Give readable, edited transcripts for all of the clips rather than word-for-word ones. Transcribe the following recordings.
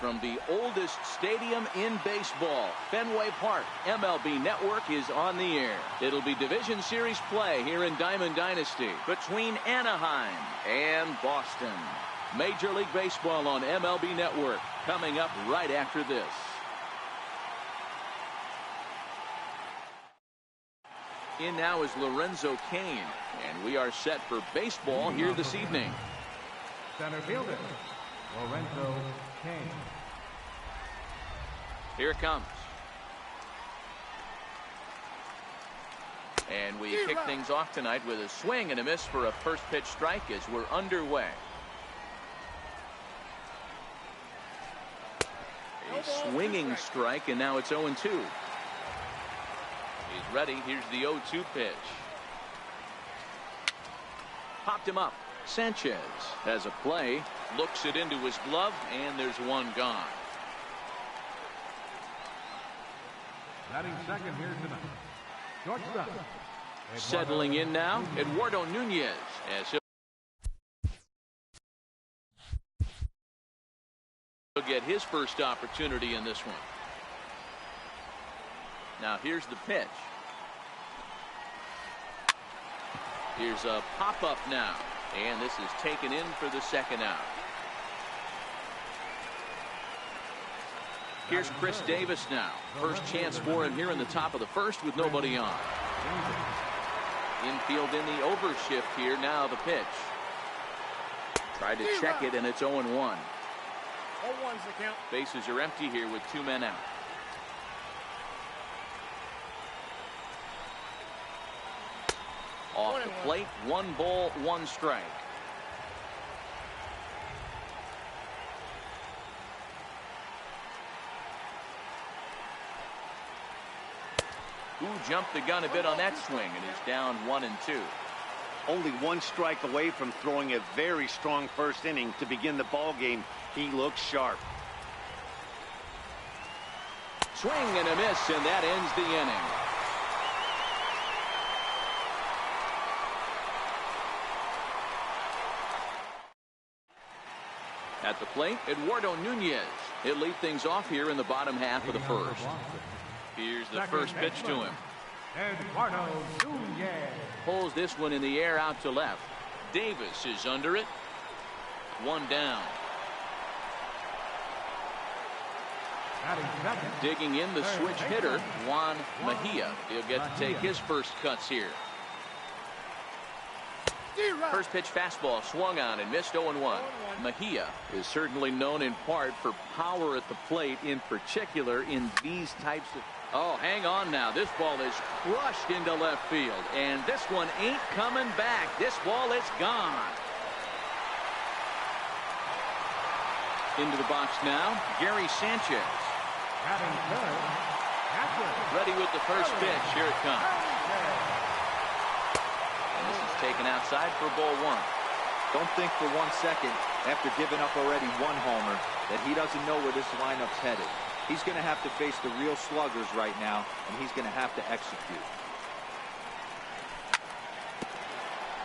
from the oldest stadium in baseball, Fenway Park. MLB Network is on the air. It'll be Division Series play here in Diamond Dynasty between Anaheim and Boston. Major League Baseball on MLB Network coming up right after this. In now is Lorenzo Cain, and we are set for baseball here this evening. Center fielder, Lorenzo Cain. Here it comes. And we kick things off tonight with a swing and a miss for a first pitch strike as we're underway. A swinging strike, and now it's 0-2. He's ready. Here's the 0-2 pitch. Popped him up. Sanchez has a play, looks it into his glove, and there's one gone. Batting second here tonight, shortstop. Settling in now, Eduardo Nunez, as he'll get his first opportunity in this one. Now here's the pitch. Here's a pop-up now. And this is taken in for the second out. Here's Chris Davis now. First chance for him here in the top of the first with nobody on. Infield in the overshift here. Now the pitch. Tried to check it, and it's 0-1. 0-1's the count. Bases are empty here with 2 men out. Off the plate, 1 ball, 1 strike. Who jumped the gun a bit on that swing and is down 1-2. Only 1 strike away from throwing a very strong first inning to begin the ball game. He looks sharp. Swing and a miss, and that ends the inning. At the plate, Eduardo Nunez. He'll lead things off here in the bottom half of the first. Here's the first pitch to him. Eduardo Nunez. Pulls this one in the air out to left. Davis is under it. 1 down. Digging in the switch hitter, Juan Mejia. He'll get to take his first cuts here. First pitch fastball swung on and missed 0-1. Mejia is certainly known in part for power at the plate, in particular in these types of... Oh, hang on now. This ball is crushed into left field, and this one ain't coming back. This ball is gone. Into the box now, Gary Sanchez. Ready with the first pitch. Here it comes. This is taken outside for ball 1. Don't think for 1 second, after giving up already 1 homer, that he doesn't know where this lineup's headed. He's going to have to face the real sluggers right now, and he's going to have to execute.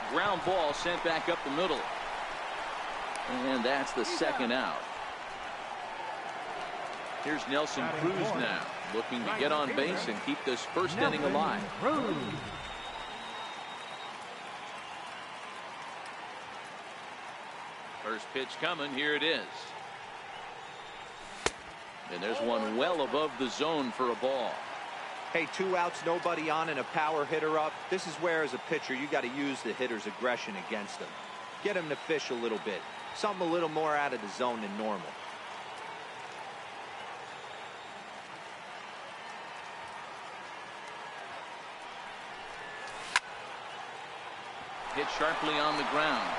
Ground ball sent back up the middle. And that's the second out. Here's Nelson Cruz now, looking to get on base and keep this first inning alive. First pitch coming. Here it is. And there's one well above the zone for a ball. Hey, 2 outs, nobody on, and a power hitter up. This is where, as a pitcher, you got to use the hitter's aggression against him. Get him to fish a little bit. Something a little more out of the zone than normal. Hit sharply on the ground.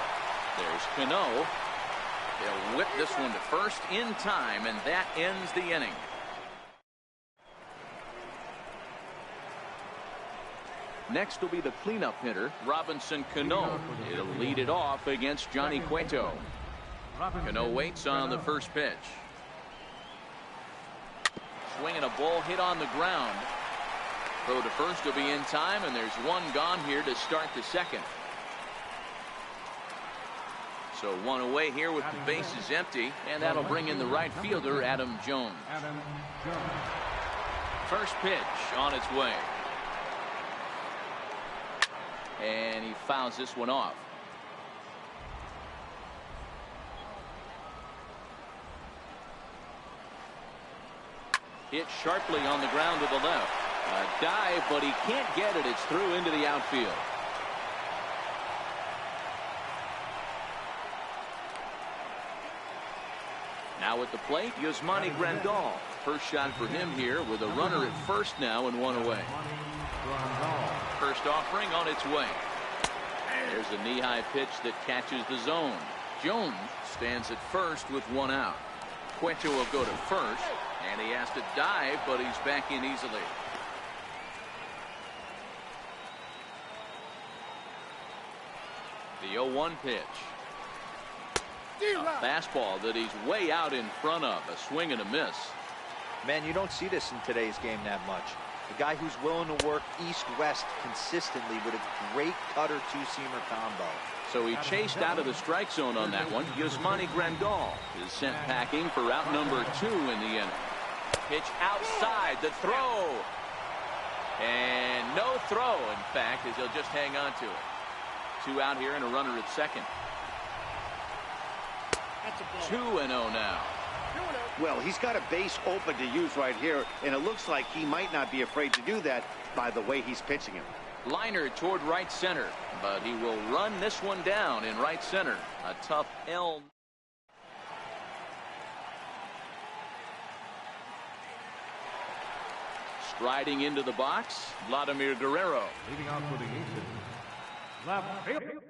There's Cano. They'll whip this one to first in time, and that ends the inning. Next will be the cleanup hitter, Robinson Cano. He'll lead it off against Johnny Cueto. Cano waits on the first pitch. Swinging a ball hit on the ground. Throw to first will be in time, and there's 1 gone here to start the second. So one away here with the bases empty, and that'll bring in the right fielder, Adam Jones. First pitch on its way. And he fouls this one off. Hit sharply on the ground to the left. A dive, but he can't get it. It's through into the outfield. Now at the plate, Yasmani Grandal. First shot for him here with a runner at first now and one away. First offering on its way. There's a knee-high pitch that catches the zone. Jones stands at first with one out. Cueto will go to first, and he has to dive, but he's back in easily. The 0-1 pitch. A fastball that he's way out in front of. A swing and a miss. Man, you don't see this in today's game that much. A guy who's willing to work east-west consistently with a great cutter two-seamer combo. So he chased out of the strike zone on that one. Yasmani Grandal is sent packing for out number 2 in the inning. Pitch outside, the throw. And no throw, in fact, as he'll just hang on to it. 2 out here and a runner at second. 2-0 now. Well, he's got a base open to use right here, and it looks like he might not be afraid to do that by the way he's pitching him. Liner toward right center, but he will run this one down in right center. A tough L. Striding into the box, Vladimir Guerrero. Leading off for the Aces, left field.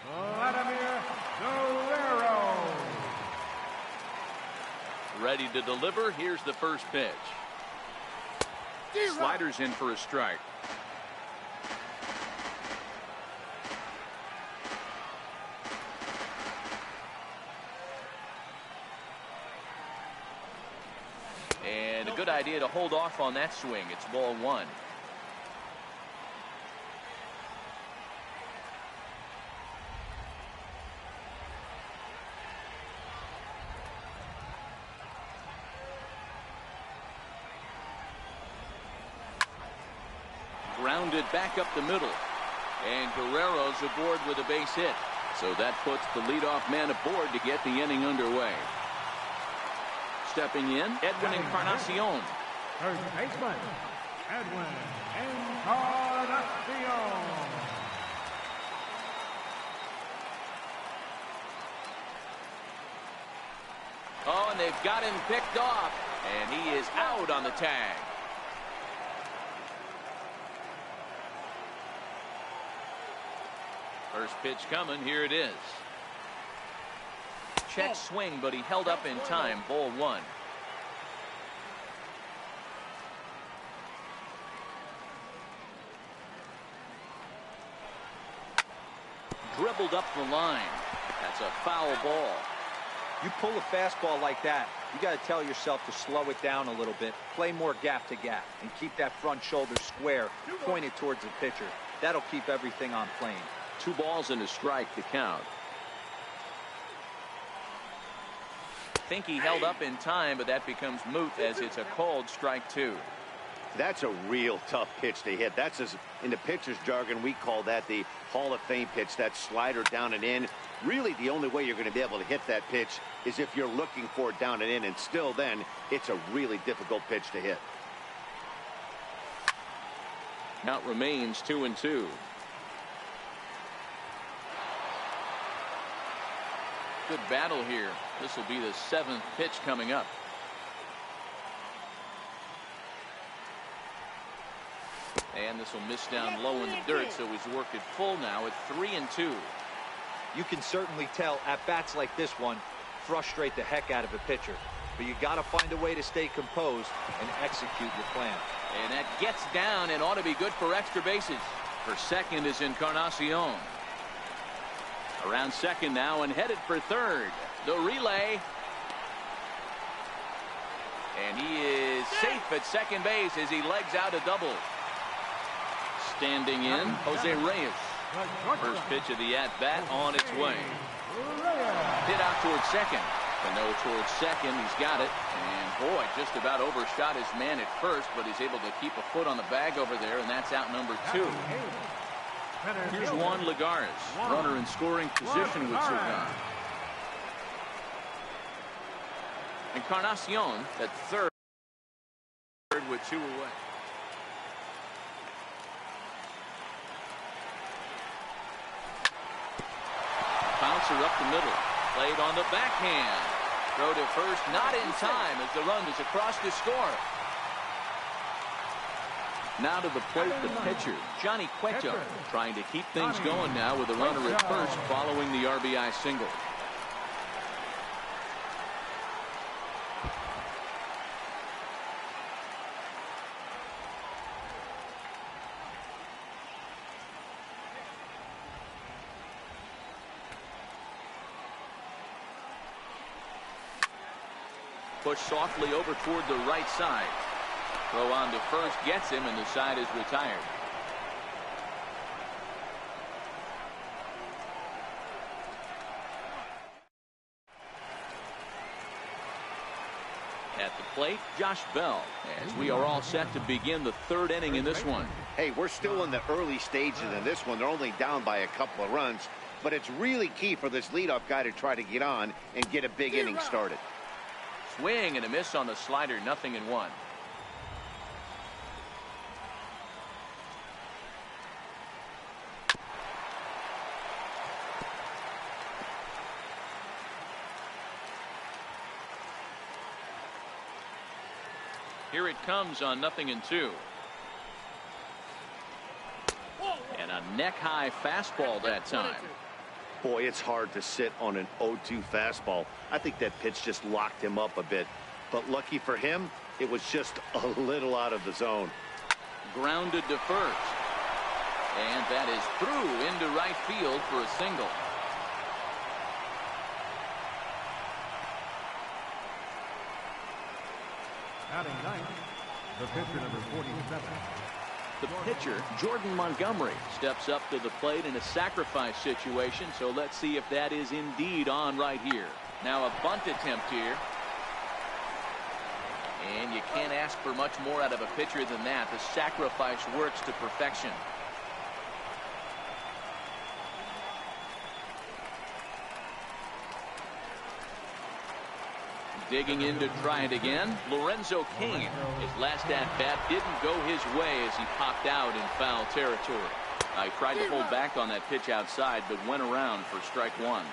Vladimir Guerrero. Ready to deliver. Here's the first pitch. Sliders in for a strike. And a good idea to hold off on that swing. It's ball 1. Grounded back up the middle. And Guerrero's aboard with a base hit. So that puts the leadoff man aboard to get the inning underway. Stepping in, Edwin Encarnacion. First baseman, Edwin Encarnacion. Oh, and they've got him picked off. And he is out on the tag. First pitch coming. Here it is. Check swing, but he held up in time. Ball 1. Dribbled up the line. That's a foul ball. You pull a fastball like that, you got to tell yourself to slow it down a little bit, play more gap to gap, and keep that front shoulder square, pointed towards the pitcher. That'll keep everything on plane. 2 balls and a strike to count. Think he held up in time, but that becomes moot as it's a called strike 2. That's a real tough pitch to hit. That's, as in the pitcher's jargon, we call that the Hall of Fame pitch, that slider down and in. Really, the only way you're going to be able to hit that pitch is if you're looking for it down and in, and still then, it's a really difficult pitch to hit. Count remains 2-2. Good battle here. This will be the 7th pitch coming up. And this will miss down low in the dirt, so he's worked it full now at 3-2. You can certainly tell at bats like this one, frustrate the heck out of a pitcher. But you got to find a way to stay composed and execute your plan. And that gets down and ought to be good for extra bases. For second is Encarnacion. Around second now and headed for third. The relay. And he is safe at second base as he legs out a double. Standing in, Jose Reyes. First pitch of the at-bat on its way. Hit out towards second. Cano towards second. He's got it. And boy, just about overshot his man at first, but he's able to keep a foot on the bag over there, and that's out number 2. Here's Juan Lagares. Runner in scoring position with Sugan. Encarnacion at third with 2 away. Bouncer up the middle. Played on the backhand. Throw to first, not in time as the run is across to score. Now to the plate, the pitcher, Johnny Cueto, trying to keep things going now with a runner at first following the RBI single. Push softly over toward the right side. Throw on to first gets him, and the side is retired. At the plate, Josh Bell, as we are all set to begin the third inning in this one. Hey, we're still in the early stages in this one. They're only down by a couple of runs, but it's really key for this leadoff guy to try to get on and get a big inning started. Swing and a miss on the slider, 0-1. Here it comes on 0-2. And a neck-high fastball that time. Boy, it's hard to sit on an 0-2 fastball. I think that pitch just locked him up a bit. But lucky for him, it was just a little out of the zone. Grounded to first. And that is through into right field for a single. Batting ninth, the pitcher number 47. The pitcher, Jordan Montgomery, steps up to the plate in a sacrifice situation, so let's see if that is indeed on right here. Now a bunt attempt here. And you can't ask for much more out of a pitcher than that. The sacrifice works to perfection. Digging in to try it again, Lorenzo Cain. His last at-bat didn't go his way as he popped out in foul territory. He tried to hold back on that pitch outside, but went around for strike 1.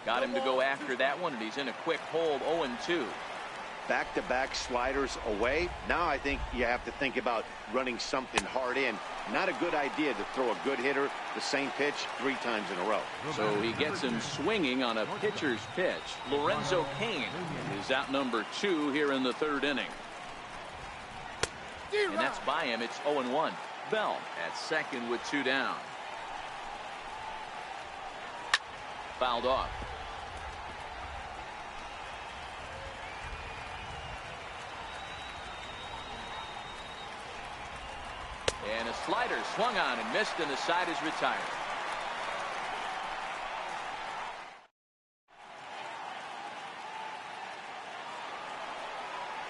Got him to go after that one, and he's in a quick hold, 0-2. Back-to-back sliders away. Now I think you have to think about running something hard in. Not a good idea to throw a good hitter the same pitch 3 times in a row. So he gets him swinging on a pitcher's pitch. Lorenzo Cain is out number 2 here in the third inning. And that's by him. It's 0-1. Bell at second with 2 down. Fouled off. And a slider swung on and missed, and the side is retired.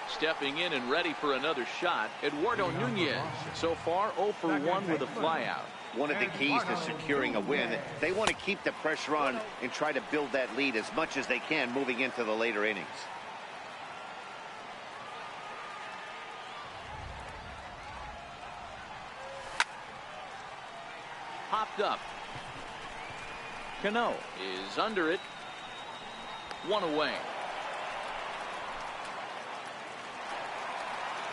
Stepping in and ready for another shot, Eduardo Nunez. So far 0 for 1 with a flyout. One of the keys to securing a win, they want to keep the pressure on and try to build that lead as much as they can moving into the later innings. Popped up. Cano is under it. 1 away.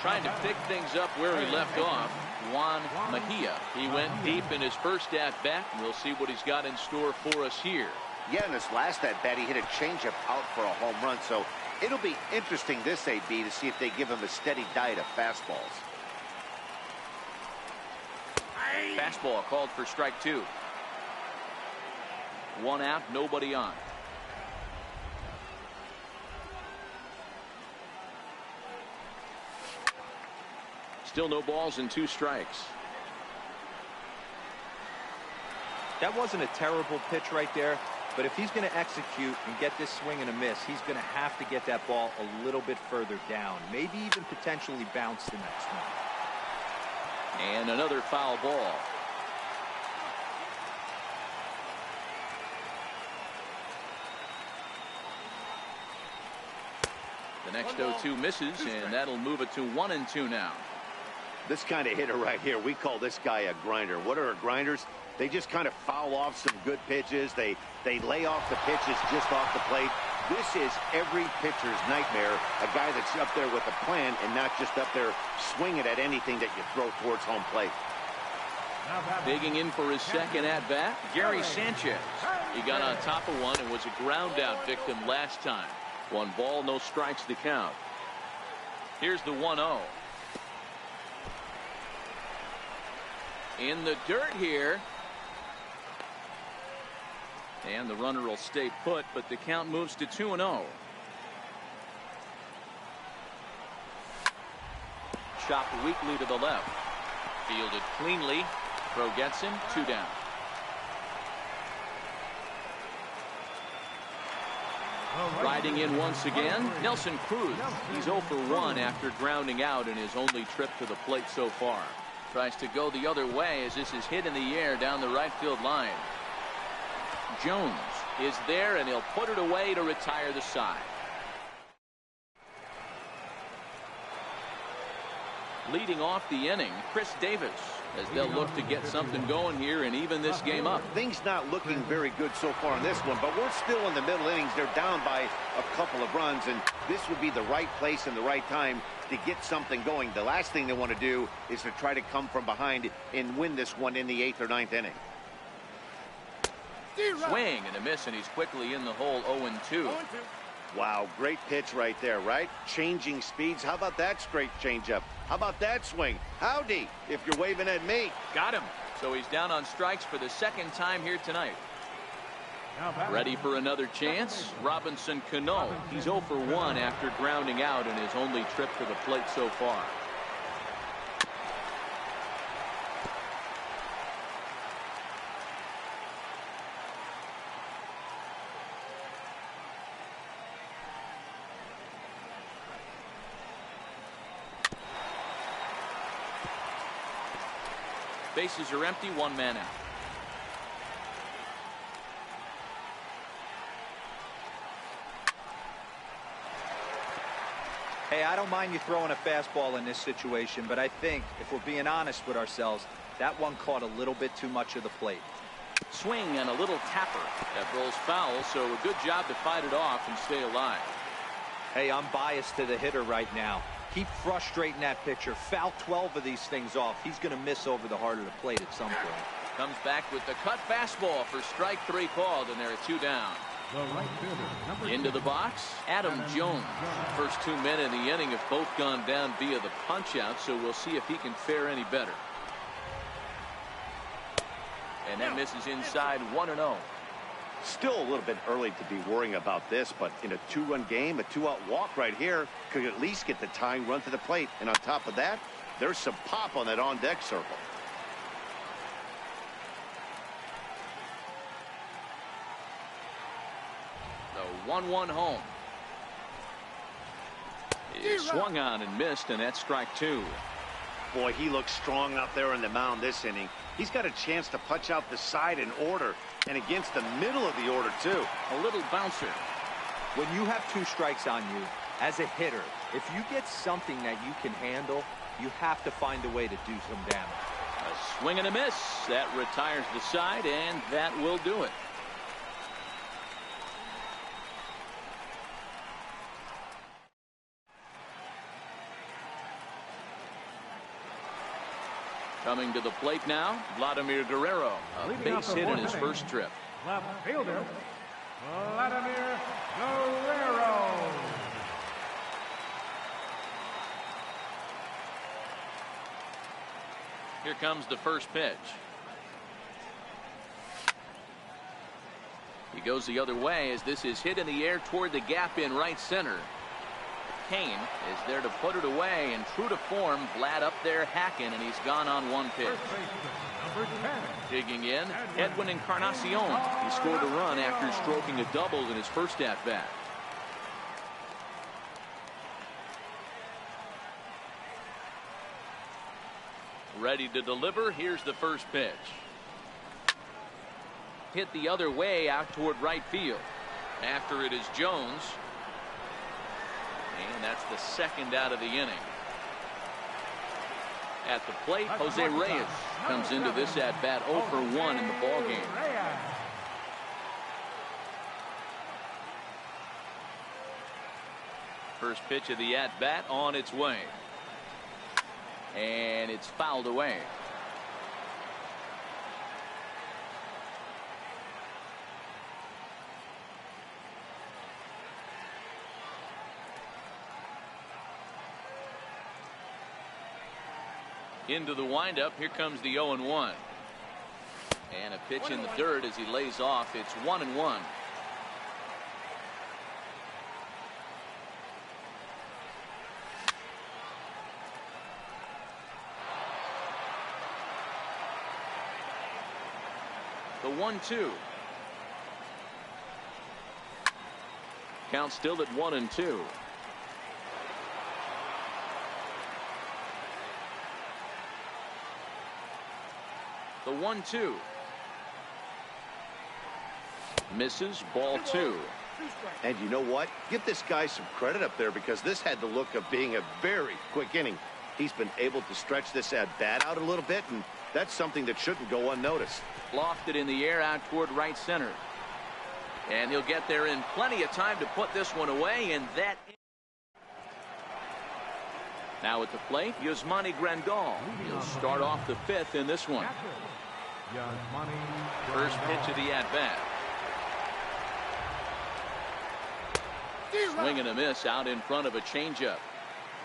Trying to pick things up where he left off. Juan Mejia. He went deep in his first at-bat. We'll see what he's got in store for us here. Yeah, in this last at-bat, he hit a changeup out for a home run. So it'll be interesting this AB to see if they give him a steady diet of fastballs. Fastball called for strike 2. 1 out, nobody on. Still no balls and 2 strikes. That wasn't a terrible pitch right there, but if he's going to execute and get this swing and a miss, he's going to have to get that ball a little bit further down, maybe even potentially bounce the next one. And another foul ball. The next 0-2 misses, and that'll move it to 1-2 now. This kind of hitter right here, we call this guy a grinder. What are grinders? They just kind of foul off some good pitches. They lay off the pitches just off the plate. This is every pitcher's nightmare, a guy that's up there with a plan and not just up there swinging at anything that you throw towards home plate. Digging in for his second at-bat, Gary Sanchez. He got on top of one and was a ground-out victim last time. 1 ball, no strikes to count. Here's the 1-0. In the dirt here. And the runner will stay put, but the count moves to 2-0. Chopped weakly to the left. Fielded cleanly. Throw gets him. 2 down. Riding in once again, Nelson Cruz. He's 0 for 1 after grounding out in his only trip to the plate so far. Tries to go the other way as this is hit in the air down the right field line. Jones is there, and he'll put it away to retire the side. Leading off the inning, Chris Davis, as they'll look to get something going here and even this game up. Things not looking very good so far in this one, but we're still in the middle innings. They're down by a couple of runs, and this would be the right place and the right time to get something going. The last thing they want to do is to try to come from behind and win this one in the 8th or 9th inning. Swing and a miss, and he's quickly in the hole. 0-2. Wow, great pitch right there, right? Changing speeds. How about that straight changeup? How about that swing? Howdy, if you're waving at me. Got him. So he's down on strikes for the second time here tonight. Ready for another chance? Robinson Cano. He's 0 for 1 after grounding out in his only trip to the plate so far. Bases are empty, 1 man out. Hey, I don't mind you throwing a fastball in this situation, but I think if we're being honest with ourselves, that one caught a little bit too much of the plate. Swing and a little tapper. That rolls foul, so a good job to fight it off and stay alive. Hey, I'm biased to the hitter right now. Keep frustrating that pitcher. Foul 12 of these things off. He's going to miss over the heart of the plate at some point. Comes back with the cut fastball for strike 3 called, and there are 2 down. Into the box, Adam Jones. First 2 men in the inning have both gone down via the punch-out, so we'll see if he can fare any better. And that misses inside. 1-0. Still a little bit early to be worrying about this, but in a 2-run game, a 2-out walk right here could at least get the tying run to the plate. And on top of that, there's some pop on that on-deck circle. The 1-1 home. He swung on and missed, and that's strike 2. Boy, he looks strong out there on the mound this inning. He's got a chance to punch out the side in order, and against the middle of the order, too. A little bouncer. When you have 2 strikes on you, as a hitter, if you get something that you can handle, you have to find a way to do some damage. A swing and a miss. That retires the side, and that will do it. Coming to the plate now, Vladimir Guerrero, a base hit in his first trip. Left fielder, Vladimir Guerrero. Here comes the first pitch. He goes the other way as this is hit in the air toward the gap in right center. Kane is there to put it away, and true to form, Vlad up there hacking, and he's gone on one pitch. Digging in, Edwin Encarnacion. He scored a run after stroking a double in his first at-bat. Ready to deliver. Here's the first pitch. Hit the other way out toward right field. After it is Jones. And that's the second out of the inning. At the plate, Jose Reyes comes into this at-bat 0 for 1 in the ballgame. First pitch of the at-bat on its way. And it's fouled away. Into the windup. Here comes the 0-1. And a pitch in the dirt as he lays off. It's 1-1. The 1-2. Count still at 1-2. The 1-2. Misses, ball 2. And you know what? Give this guy some credit up there, because this had the look of being a very quick inning. He's been able to stretch this at-bat out a little bit, and that's something that shouldn't go unnoticed. Lofted in the air out toward right center. And he'll get there in plenty of time to put this one away, and that. Now at the plate, Yasmani Grandal. He'll start off the fifth in this one. First pitch of the at-bat. Swing and a miss out in front of a changeup.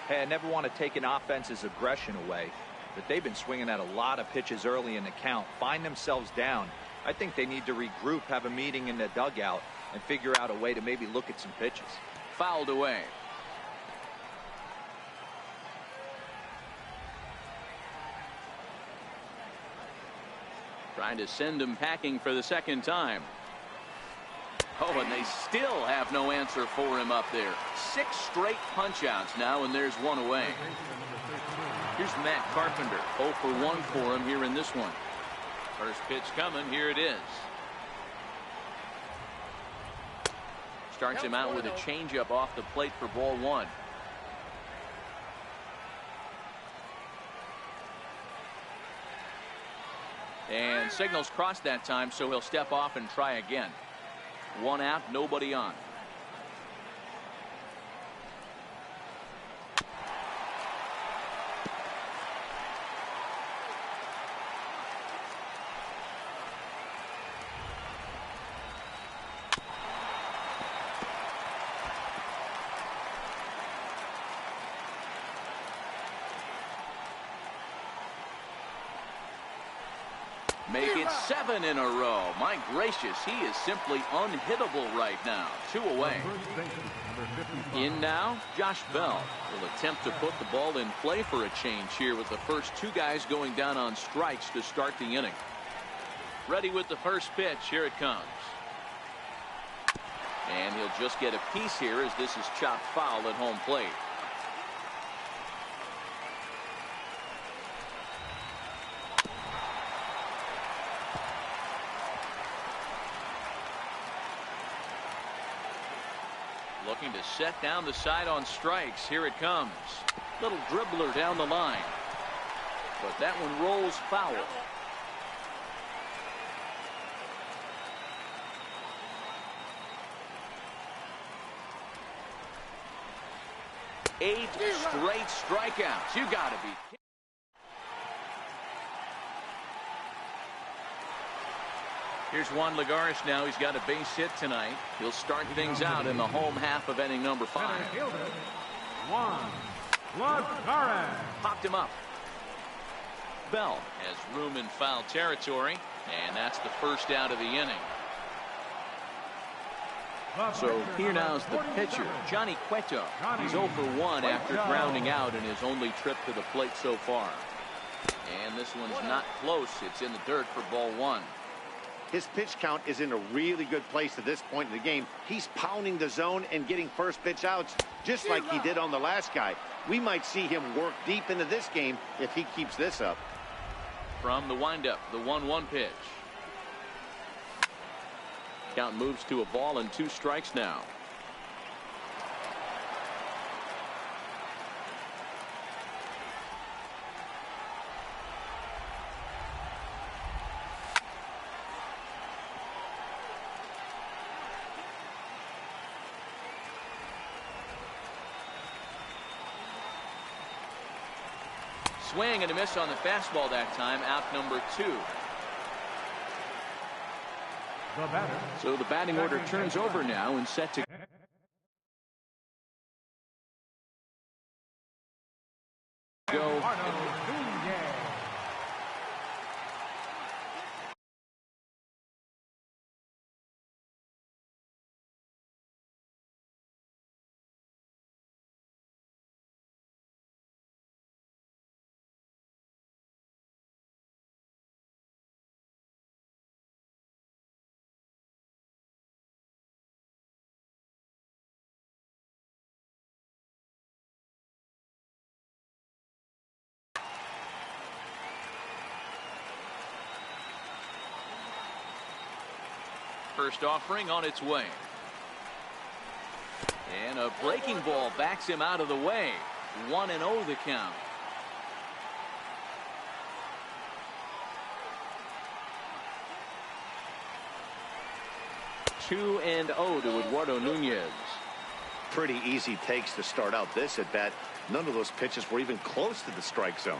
Hey, I never want to take an offense's aggression away, but they've been swinging at a lot of pitches early in the count, find themselves down. I think they need to regroup, have a meeting in the dugout, and figure out a way to maybe look at some pitches. Fouled away. Trying to send him packing for the second time. Oh, and they still have no answer for him up there. 6 straight punch-outs now, and there's one away. Here's Matt Carpenter. 0 for 1 for him here in this one. First pitch coming. Here it is. Starts him out with a changeup off the plate for ball 1. And signals crossed that time, so he'll step off and try again. 1 out, nobody on. Make it 7 in a row. My gracious, he is simply unhittable right now. 2 away. In now, Josh Bell will attempt to put the ball in play for a change here with the first 2 guys going down on strikes to start the inning. Ready with the first pitch. Here it comes. And he'll just get a piece here as this is chopped foul at home plate. Looking to set down the side on strikes. Here it comes. Little dribbler down the line. But that one rolls foul. Eight straight strikeouts. You got to be kidding. Here's Juan Lagares now. He's got a base hit tonight. He'll start things out in the home half of inning number 5. Juan Lagares. Popped him up. Bell has room in foul territory, and that's the first out of the inning. So here now is the pitcher, Johnny Cueto. He's 0 for 1 after grounding out in his only trip to the plate so far. And this one's not close. It's in the dirt for ball 1. His pitch count is in a really good place at this point in the game. He's pounding the zone and getting first pitch outs just like he did on the last guy. We might see him work deep into this game if he keeps this up. From the windup, the 1-1 pitch. Count moves to a ball and 2 strikes now. Swing and a miss on the fastball that time. Out number 2. So the batting order turns over now and set to go. First offering on its way. And a breaking ball backs him out of the way. 1-0 the count. Two and 0 to Eduardo Nunez. Pretty easy takes to start out this at bat. None of those pitches were even close to the strike zone.